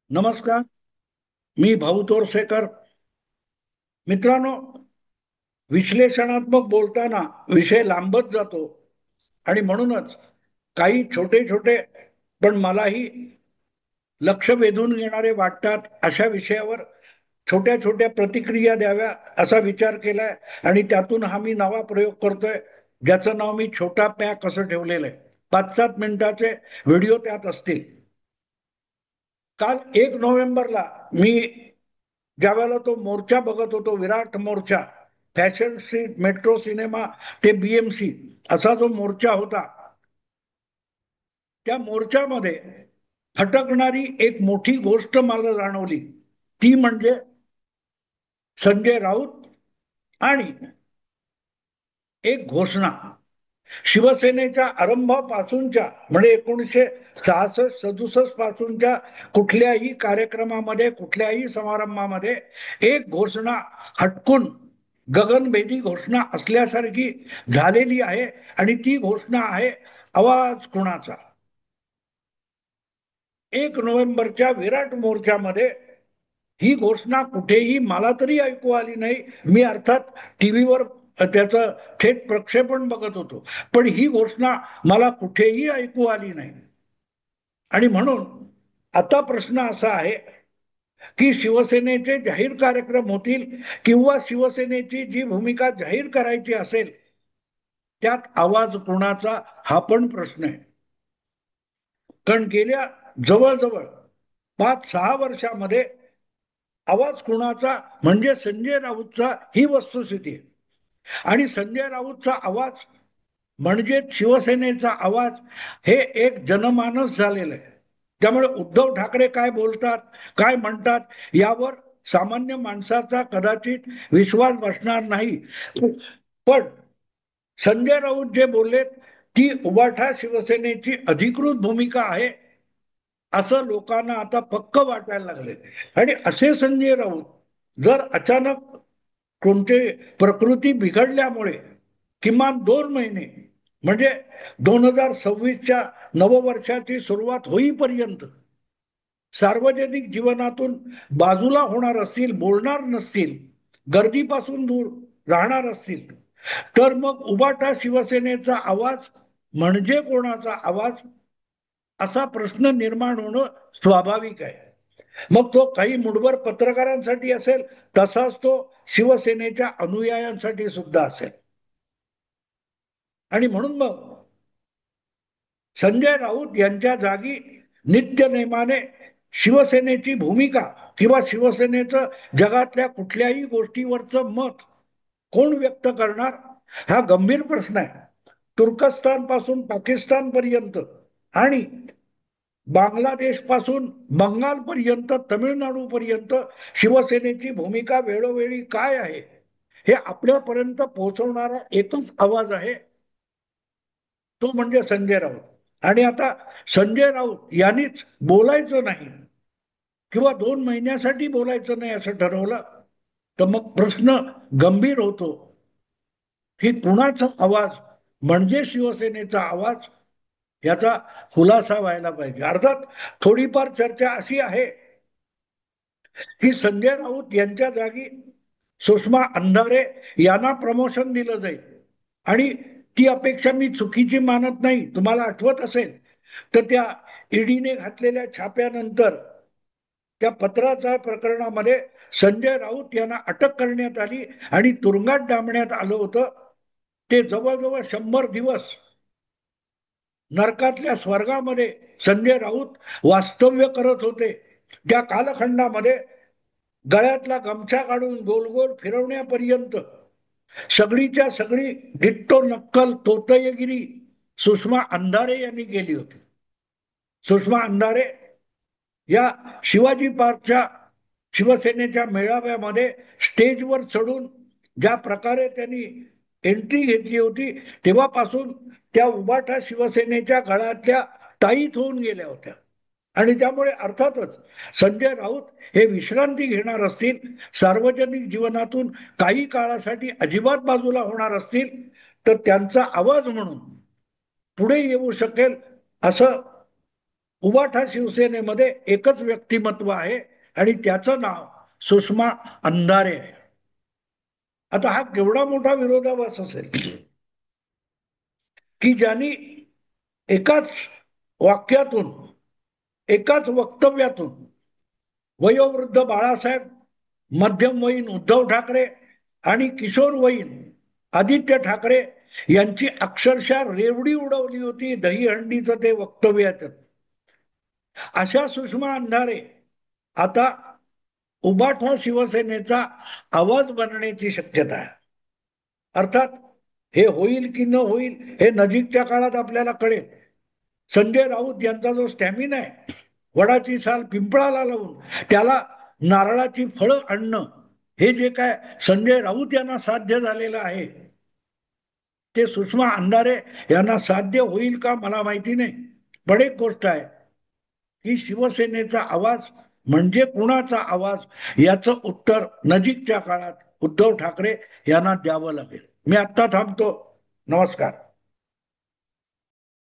नमस्कार. मी भाऊ तोरसेकर. मित्रांनो, विश्लेषणात्मक बोलताना विषय लांबत जातो आणि म्हणूनच काही छोटे छोटे पण मलाही लक्ष वेधून घेणारे वाटतात अशा विषयावर छोट्या छोट्या प्रतिक्रिया द्याव्या असा विचार केलाय. आणि त्यातून हा मी नवा प्रयोग करतोय, ज्याचं नाव मी छोटा पॅक असं ठेवलेलं आहे. 5-7 मिनिटाचे व्हिडिओ त्यात असतील. काल 1 नोव्हेंबरला मी ज्या वेळेला तो मोर्चा बघत होतो, विराट मोर्चा, फॅशन स्ट्रीट, मेट्रो सिनेमा ते बीएमसी असा जो मोर्चा होता, त्या मोर्चामध्ये खटकणारी एक मोठी गोष्ट मला जाणवली. ती म्हणजे संजय राऊत आणि एक घोषणा. शिवसेनेच्या आरंभापासूनच्या म्हणजे 1966-67 पासूनच्या कुठल्याही कार्यक्रमामध्ये, कुठल्याही समारंभामध्ये एक घोषणा हटकून गगनभेदी घोषणा असल्यासारखी झालेली आहे. आणि ती घोषणा आहे, आवाज कुणाचा. 1 नोव्हेंबरच्या विराट मोर्चामध्ये ही घोषणा कुठेही मला तरी ऐकू आली नाही. मी अर्थात टीव्हीवर त्याचं थेट प्रक्षेपण बघत होतो, पण ही घोषणा मला कुठेही ऐकू आली नाही. आणि म्हणून आता प्रश्न असा आहे की शिवसेनेचे जाहीर कार्यक्रम होतील किंवा शिवसेनेची जी भूमिका जाहीर करायची असेल, त्यात आवाज कोणाचा हा पण प्रश्न आहे. कारण गेल्या जवळजवळ 5-6 वर्षामध्ये आवाज कुणाचा म्हणजे संजय राऊतचा ही वस्तुस्थिती आहे. आणि संजय राऊतचा आवाज म्हणजे शिवसेनेचा आवाज हे एक जनमानस झालेलं आहे. त्यामुळे उद्धव ठाकरे काय बोलतात, काय म्हणतात, यावर सामान्य माणसाचा कदाचित विश्वास बसणार नाही. पण संजय राऊत जे बोललेत, ती उबाठा शिवसेनेची अधिकृत भूमिका आहे असं लोकांना आता पक्क वाटायला लागले. आणि असे संजय राऊत जर अचानक कोणते प्रकृती बिघडल्यामुळे किमान 2 महिने म्हणजे 2026च्या नववर्षाची सुरुवात होईपर्यंत सार्वजनिक जीवनातून बाजूला होणार असतील, बोलणार नसतील, गर्दीपासून दूर राहणार असतील, तर मग उबाटा शिवसेनेचा आवाज म्हणजे कोणाचा आवाज असा प्रश्न निर्माण होणं स्वाभाविक आहे. मग तो काही मुठभर पत्रकारांसाठी असेल, तसाच तो शिवसेनेच्या अनुयायांसाठी सुद्धा असेल. आणि म्हणून मग संजय राऊत यांच्या जागी नित्य नेमाने शिवसेनेची भूमिका किंवा शिवसेनेचं जगातल्या कुठल्याही गोष्टीवरचं मत कोण व्यक्त करणार, हा गंभीर प्रश्न आहे. तुर्कस्तान पासून पाकिस्तान पर्यंत आणि बांगलादेश पासून बंगाल पर्यंत, तमिळनाडू पर्यंत शिवसेनेची भूमिका वेळोवेळी काय आहे हे आपल्यापर्यंत पोहोचवणारा एकच आवाज आहे, तो म्हणजे संजय राऊत. आणि आता संजय राऊत यांनीच बोलायचं नाही किंवा 2 महिन्यासाठी बोलायचं नाही असं ठरवलं, तर मग प्रश्न गंभीर होतो की कुणाचा आवाज म्हणजे शिवसेनेचा आवाज, याचा खुलासा व्हायला पाहिजे. अर्थात थोडीफार चर्चा अशी आहे की संजय राऊत यांच्या जागी सुषमा अंधारे यांना प्रमोशन दिलं जाईल. आणि ती अपेक्षा मी चुकीची मानत नाही. तुम्हाला आठवत असेल तर त्या ईडीने घातलेल्या छाप्यानंतर त्या पत्राच्या प्रकरणामध्ये संजय राऊत यांना अटक करण्यात आली आणि तुरुंगात डांबण्यात आलं होतं. ते जवळजवळ 100 दिवस नरकातल्या स्वर्गामध्ये संजय राऊत वास्तव्य करत होते. त्या कालखंडामध्ये गळ्यातला गमछा काढून गोल गोल फिरवण्यापर्यंत सगळीच्या सगळी डिट्टो नक्कल तोतयगिरी सुषमा अंधारे यांनी केली होती. सुषमा अंधारे या शिवाजी पार्कच्या शिवसेनेच्या मेळाव्यामध्ये स्टेजवर चढून ज्या प्रकारे त्यांनी एंट्री घेतली होती, तेव्हापासून त्या उबाठा शिवसेनेच्या गळ्यातल्या ताईत होऊन गेल्या होत्या. आणि त्यामुळे अर्थातच संजय राऊत हे विश्रांती घेणार असतील, सार्वजनिक जीवनातून काही काळासाठी अजिबात बाजूला होणार असतील, तर त्यांचा आवाज म्हणून पुढे येऊ शकेल असं उबाठा शिवसेनेमध्ये एकच व्यक्तिमत्व आहे आणि त्याचं नाव सुषमा अंधारे आहे. आता हा केवढा मोठा विरोधाभास असेल की ज्यांनी एकाच वाक्यातून, एकाच वक्तव्यातून वयोवृद्ध बाळासाहेब, मध्यमवयीन उद्धव ठाकरे आणि किशोरवयीन आदित्य ठाकरे यांची अक्षरशः रेवडी उडवली होती दहीहंडीचं ते वक्तव्य. अशा सुषमा अंधारे आता उबाठा शिवसेनेचा आवाज बनण्याची शक्यता आहे. अर्थात हे होईल की न होईल हे नजीकच्या काळात आपल्याला कळेल. संजय राऊत यांचा जो स्टॅमिना आहे, वडाची साल पिंपळाला लावून त्याला नारळाची फळं आणणं, हे जे काय संजय राऊत यांना साध्य झालेलं आहे ते सुषमा अंधारे यांना साध्य होईल का मला माहिती नाही. पण एक गोष्ट आहे की शिवसेनेचा आवाज म्हणजे कुणाचा आवाज याचं उत्तर नजीकच्या काळात उद्धव ठाकरे यांना द्यावं लागेल. मी आत्ता थांबतो. नमस्कार.